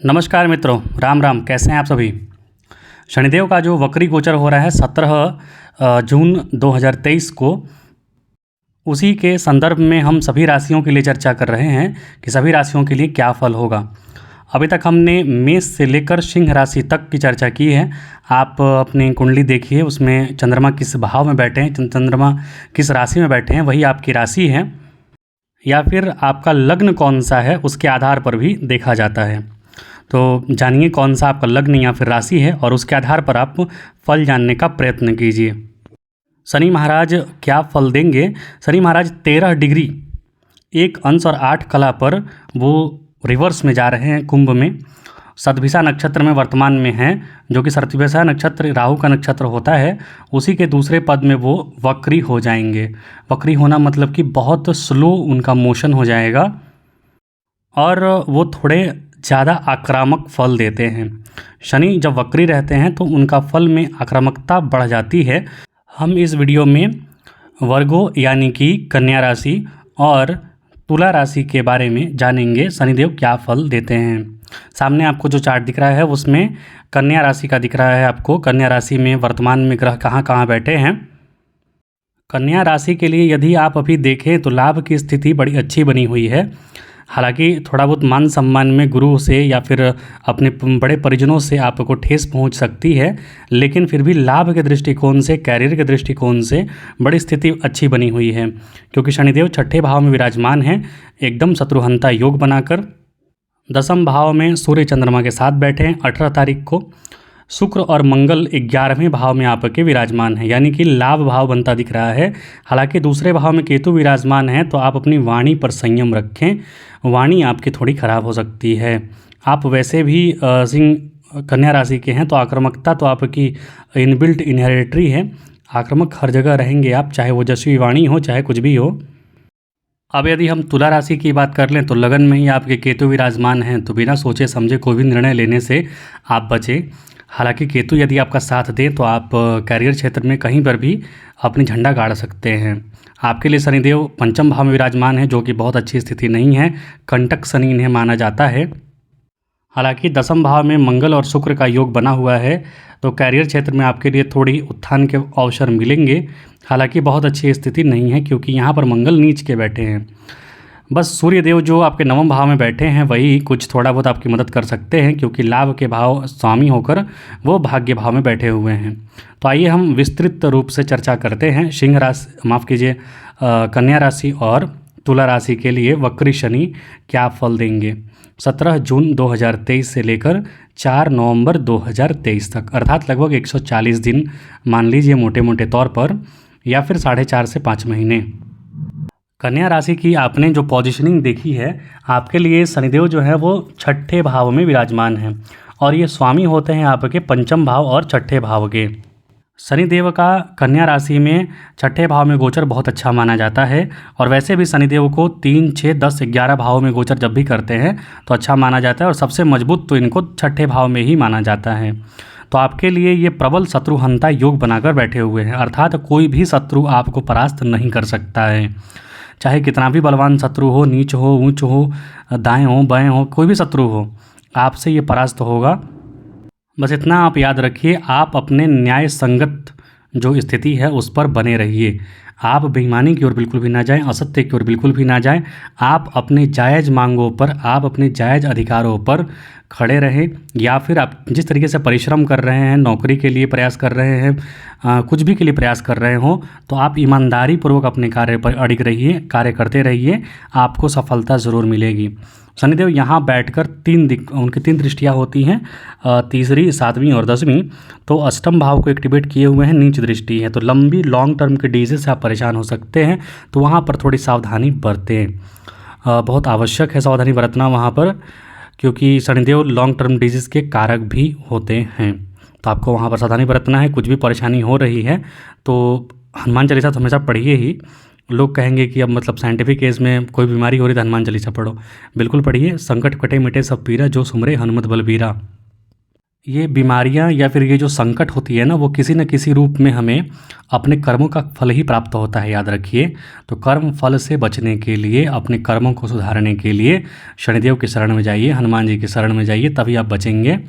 नमस्कार मित्रों, राम राम। कैसे हैं आप सभी। शनिदेव का जो वक्री गोचर हो रहा है 17 जून 2023 को, उसी के संदर्भ में हम सभी राशियों के लिए चर्चा कर रहे हैं कि सभी राशियों के लिए क्या फल होगा। अभी तक हमने मेष से लेकर सिंह राशि तक की चर्चा की है। आप अपनी कुंडली देखिए, उसमें चंद्रमा किस भाव में बैठे हैं, चंद्रमा किस राशि में बैठे हैं, वही आपकी राशि है, या फिर आपका लग्न कौन सा है उसके आधार पर भी देखा जाता है। तो जानिए कौन सा आपका लग्न या फिर राशि है और उसके आधार पर आप फल जानने का प्रयत्न कीजिए। शनि महाराज क्या फल देंगे। शनि महाराज 13 डिग्री 1 अंश और 8 कला पर वो रिवर्स में जा रहे हैं, कुंभ में। सतभिषा नक्षत्र में वर्तमान में हैं, जो कि सतभिषा नक्षत्र राहु का नक्षत्र होता है। उसी के दूसरे पद में वो वक्री हो जाएंगे। वक्री होना मतलब कि बहुत स्लो उनका मोशन हो जाएगा और वो थोड़े ज़्यादा आक्रामक फल देते हैं। शनि जब वक्री रहते हैं तो उनका फल में आक्रामकता बढ़ जाती है। हम इस वीडियो में वर्गो यानी कि कन्या राशि और तुला राशि के बारे में जानेंगे, शनिदेव क्या फल देते हैं। सामने आपको जो चार्ट दिख रहा है उसमें कन्या राशि का दिख रहा है आपको। कन्या राशि में वर्तमान में ग्रह कहाँ कहाँ बैठे हैं। कन्या राशि के लिए यदि आप अभी देखें तो लाभ की स्थिति बड़ी अच्छी बनी हुई है। हालांकि थोड़ा बहुत मान सम्मान में गुरु से या फिर अपने बड़े परिजनों से आपको ठेस पहुंच सकती है, लेकिन फिर भी लाभ के दृष्टिकोण से, कैरियर के दृष्टिकोण से बड़ी स्थिति अच्छी बनी हुई है, क्योंकि शनिदेव छठे भाव में विराजमान हैं, एकदम शत्रुहंता योग बनाकर। दसम भाव में सूर्य चंद्रमा के साथ बैठे हैं 18 तारीख को। शुक्र और मंगल 11वें भाव में आपके विराजमान है, यानी कि लाभ भाव बनता दिख रहा है। हालांकि दूसरे भाव में केतु विराजमान है, तो आप अपनी वाणी पर संयम रखें। वाणी आपकी थोड़ी खराब हो सकती है। आप वैसे भी सिंह कन्या राशि के हैं, तो आक्रामकता तो आपकी इनबिल्ट इनहेरिटरी है। आक्रामक हर जगह रहेंगे आप, चाहे ओजस्वी वाणी हो चाहे कुछ भी हो। अब यदि हम तुला राशि की बात कर लें तो लगन में ही आपके केतु विराजमान हैं, तो बिना सोचे समझे कोई भी निर्णय लेने से आप बचें। हालांकि केतु यदि आपका साथ दे तो आप कैरियर क्षेत्र में कहीं पर भी अपनी झंडा गाड़ सकते हैं। आपके लिए शनिदेव पंचम भाव में विराजमान है, जो कि बहुत अच्छी स्थिति नहीं है। कंटक शनि इन्हें माना जाता है। हालांकि दसम भाव में मंगल और शुक्र का योग बना हुआ है, तो कैरियर क्षेत्र में आपके लिए थोड़ी उत्थान के अवसर मिलेंगे। हालांकि बहुत अच्छी स्थिति नहीं है, क्योंकि यहाँ पर मंगल नीच के बैठे हैं। बस सूर्यदेव जो आपके नवम भाव में बैठे हैं वही कुछ थोड़ा बहुत आपकी मदद कर सकते हैं, क्योंकि लाभ के भाव स्वामी होकर वो भाग्य भाव में बैठे हुए हैं। तो आइए हम विस्तृत रूप से चर्चा करते हैं सिंह राशि, माफ़ कीजिए, कन्या राशि और तुला राशि के लिए वक्री शनि क्या फल देंगे 17 जून 2023 से लेकर 4 नवंबर 2023 तक, अर्थात लगभग 140 दिन मान लीजिए मोटे मोटे तौर पर, या फिर 4.5 से 5 महीने। कन्या राशि की आपने जो पोजीशनिंग देखी है, आपके लिए शनिदेव जो है वो छठे भाव में विराजमान हैं, और ये स्वामी होते हैं आपके पंचम भाव और छठे भाव के। शनिदेव का कन्या राशि में छठे भाव में गोचर बहुत अच्छा माना जाता है, और वैसे भी शनिदेव को 3, 6, 10, 11 भाव में गोचर जब भी करते हैं तो अच्छा माना जाता है, और सबसे मजबूत तो इनको छठे भाव में ही माना जाता है। तो आपके लिए ये प्रबल शत्रुहंता योग बनाकर बैठे हुए हैं, अर्थात कोई भी शत्रु आपको परास्त नहीं कर सकता है। चाहे कितना भी बलवान शत्रु हो, नीच हो, ऊंच हो, दाएं हो, बाएं हो, कोई भी शत्रु हो, आपसे ये परास्त होगा। बस इतना आप याद रखिए, आप अपने न्याय संगत जो स्थिति है उस पर बने रहिए। आप बेईमानी की ओर बिल्कुल भी ना जाएं, असत्य की ओर बिल्कुल भी ना जाएं। आप अपने जायज़ मांगों पर, आप अपने जायज़ अधिकारों पर खड़े रहें, या फिर आप जिस तरीके से परिश्रम कर रहे हैं, नौकरी के लिए प्रयास कर रहे हैं, कुछ भी के लिए प्रयास कर रहे हो, तो आप ईमानदारी पूर्वक अपने कार्य पर अडिग रहिए, कार्य करते रहिए, आपको सफलता ज़रूर मिलेगी। शनिदेव यहाँ बैठकर उनकी 3 दृष्टियाँ होती हैं, तीसरी, 7वीं और 10वीं। तो अष्टम भाव को एक्टिवेट किए हुए हैं, नीच दृष्टि है, तो लंबी लॉन्ग टर्म के डिजीज से आप परेशान हो सकते हैं, तो वहाँ पर थोड़ी सावधानी बरतें। बहुत आवश्यक है सावधानी बरतना वहाँ पर, क्योंकि शनिदेव लॉन्ग टर्म डिजीज़ के कारक भी होते हैं। तो आपको वहाँ पर सावधानी बरतना है। कुछ भी परेशानी हो रही है तो हनुमान चालीसा तो हमेशा पढ़िए ही। लोग कहेंगे कि अब मतलब साइंटिफिक एज में कोई बीमारी हो रही तो हनुमान चालीसा पढ़ो, बिल्कुल पढ़िए। संकट कटे मिटे सब पीरा, जो सुमरे हनुमत बलबीरा। ये बीमारियां या फिर ये जो संकट होती है ना, वो किसी न किसी रूप में हमें अपने कर्मों का फल ही प्राप्त होता है, याद रखिए। तो कर्म फल से बचने के लिए, अपने कर्मों को सुधारने के लिए शनिदेव की शरण में जाइए, हनुमान जी की शरण में जाइए, तभी आप बचेंगे।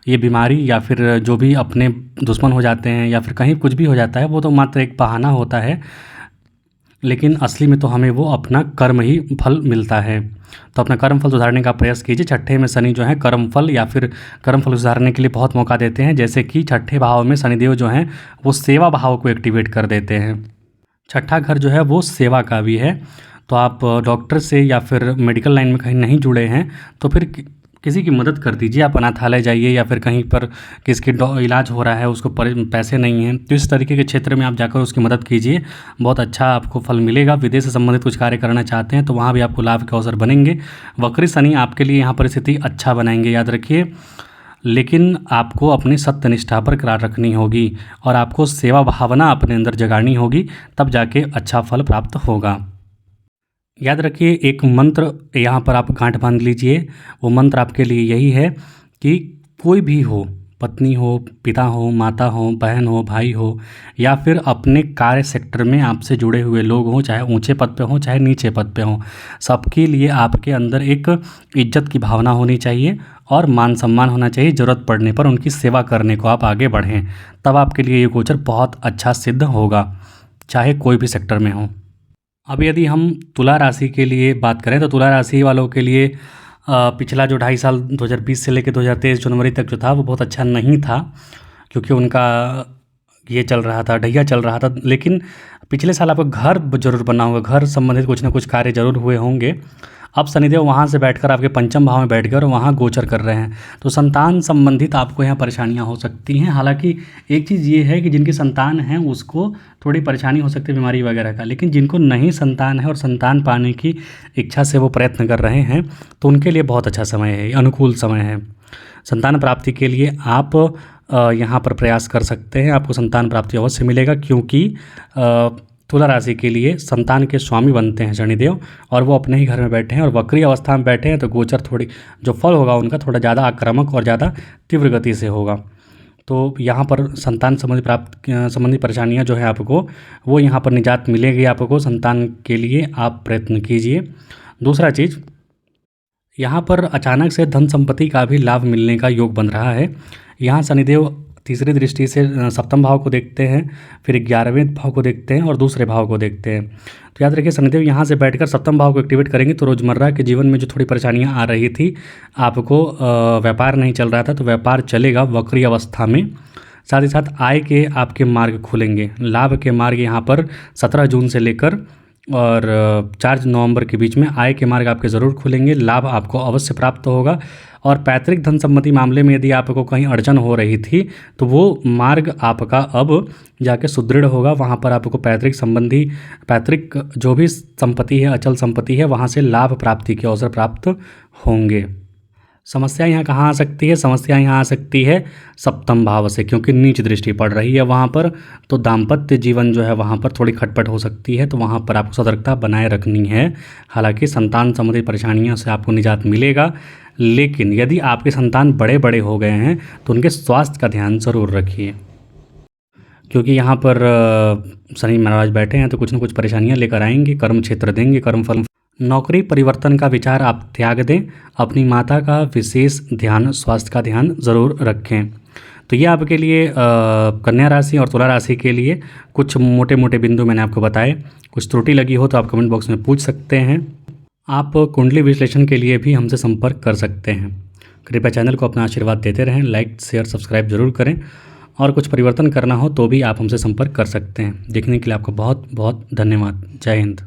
ये बीमारी या फिर जो भी अपने दुश्मन हो जाते हैं या फिर कहीं कुछ भी हो जाता है, वो तो मात्र एक बहाना होता है, लेकिन असली में तो हमें वो अपना कर्म ही फल मिलता है। तो अपना कर्म फल सुधारने का प्रयास कीजिए। छठे में शनि जो है कर्म फल या फिर कर्म फल सुधारने के लिए बहुत मौका देते हैं, जैसे कि छठे भाव में शनिदेव जो हैं वो सेवा भाव को एक्टिवेट कर देते हैं। छठा घर जो है वो सेवा का भी है। तो आप डॉक्टर से या फिर मेडिकल लाइन में कहीं नहीं जुड़े हैं तो फिर किसी की मदद कर दीजिए। आप अनाथालय जाइए या फिर कहीं पर किसके इलाज हो रहा है, उसको पैसे नहीं हैं, तो इस तरीके के क्षेत्र में आप जाकर उसकी मदद कीजिए, बहुत अच्छा आपको फल मिलेगा। विदेश से संबंधित कुछ कार्य करना चाहते हैं तो वहाँ भी आपको लाभ के अवसर बनेंगे। वक्री शनि आपके लिए यहाँ परिस्थिति अच्छा बनाएंगे, याद रखिए। लेकिन आपको अपनी सत्यनिष्ठा बरकरार रखनी होगी और आपको सेवा भावना अपने अंदर जगानी होगी, तब जाके अच्छा फल प्राप्त होगा। याद रखिए, एक मंत्र यहाँ पर आप गांठ बांध लीजिए। वो मंत्र आपके लिए यही है कि कोई भी हो, पत्नी हो, पिता हो, माता हो, बहन हो, भाई हो, या फिर अपने कार्य सेक्टर में आपसे जुड़े हुए लोग हों, चाहे ऊंचे पद पे हों चाहे नीचे पद पे हों, सबके लिए आपके अंदर एक इज्जत की भावना होनी चाहिए और मान सम्मान होना चाहिए। ज़रूरत पड़ने पर उनकी सेवा करने को आप आगे बढ़ें, तब आपके लिए ये गोचर बहुत अच्छा सिद्ध होगा, चाहे कोई भी सेक्टर में हो। अब यदि हम तुला राशि के लिए बात करें तो तुला राशि वालों के लिए पिछला जो 2.5 साल 2020 से लेकर 2023 जनवरी तक जो था वो बहुत अच्छा नहीं था, क्योंकि उनका ये चल रहा था, ढैया चल रहा था। लेकिन पिछले साल आपका घर ज़रूर बना होगा, घर संबंधित कुछ ना कुछ कार्य ज़रूर हुए होंगे। अब शनिदेव वहाँ से बैठकर आपके पंचम भाव में बैठकर वहाँ गोचर कर रहे हैं, तो संतान संबंधित आपको यहाँ परेशानियाँ हो सकती हैं। हालांकि एक चीज़ ये है कि जिनकी संतान है उसको थोड़ी परेशानी हो सकती है बीमारी वगैरह का, लेकिन जिनको नहीं संतान है और संतान पाने की इच्छा से वो प्रयत्न कर रहे हैं तो उनके लिए बहुत अच्छा समय है, अनुकूल समय है। संतान प्राप्ति के लिए आप यहाँ पर प्रयास कर सकते हैं, आपको संतान प्राप्ति अवश्य मिलेगा, क्योंकि तुला राशि के लिए संतान के स्वामी बनते हैं शनिदेव, और वो अपने ही घर में बैठे हैं और वक्री अवस्था में बैठे हैं, तो गोचर थोड़ी जो फल होगा उनका थोड़ा ज़्यादा आक्रामक और ज़्यादा तीव्र गति से होगा। तो यहाँ पर संतान संबंधी परेशानियाँ जो है आपको वो यहाँ पर निजात मिलेगी। आपको संतान के लिए आप प्रयत्न कीजिए। दूसरा चीज़, यहाँ पर अचानक से धन संपत्ति का भी लाभ मिलने का योग बन रहा है। यहाँ शनिदेव तीसरी दृष्टि से सप्तम भाव को देखते हैं, फिर 11वें भाव को देखते हैं और दूसरे भाव को देखते हैं। तो याद रखिए, शनिदेव यहाँ से बैठकर सप्तम भाव को एक्टिवेट करेंगे तो रोज़मर्रा के जीवन में जो थोड़ी परेशानियाँ आ रही थी, आपको व्यापार नहीं चल रहा था तो व्यापार चलेगा वक्री अवस्था में। साथ ही साथ आय के आपके मार्ग खुलेंगे, लाभ के मार्ग यहाँ पर 17 जून से लेकर और 4 नवंबर के बीच में आय के मार्ग आपके ज़रूर खुलेंगे, लाभ आपको अवश्य प्राप्त होगा। और पैतृक धन संबंधी मामले में यदि आपको कहीं अड़चन हो रही थी तो वो मार्ग आपका अब जाके सुदृढ़ होगा। वहाँ पर आपको पैतृक जो भी संपत्ति है, अचल संपत्ति है, वहाँ से लाभ प्राप्ति के अवसर प्राप्त होंगे। समस्या यहाँ कहाँ आ सकती है? समस्या यहाँ आ सकती है सप्तम भाव से, क्योंकि नीच दृष्टि पड़ रही है वहाँ पर, तो दाम्पत्य जीवन जो है वहाँ पर थोड़ी खटपट हो सकती है, तो वहाँ पर आपको सतर्कता बनाए रखनी है। हालांकि संतान संबंधी परेशानियों से आपको निजात मिलेगा, लेकिन यदि आपके संतान बड़े बड़े हो गए हैं तो उनके स्वास्थ्य का ध्यान ज़रूर रखिए, क्योंकि यहाँ पर शनि महाराज बैठे हैं तो कुछ न कुछ परेशानियाँ लेकर आएंगे, कर्म क्षेत्र देंगे, कर्म फल। नौकरी परिवर्तन का विचार आप त्याग दें, अपनी माता का विशेष ध्यान, स्वास्थ्य का ध्यान ज़रूर रखें। तो ये आपके लिए कन्या राशि और तुला राशि के लिए कुछ मोटे मोटे बिंदु मैंने आपको बताए। कुछ त्रुटि लगी हो तो आप कमेंट बॉक्स में पूछ सकते हैं। आप कुंडली विश्लेषण के लिए भी हमसे संपर्क कर सकते हैं। कृपया चैनल को अपना आशीर्वाद देते रहें, लाइक शेयर सब्सक्राइब जरूर करें, और कुछ परिवर्तन करना हो तो भी आप हमसे संपर्क कर सकते हैं। देखने के लिए आपको बहुत बहुत धन्यवाद। जय हिंद।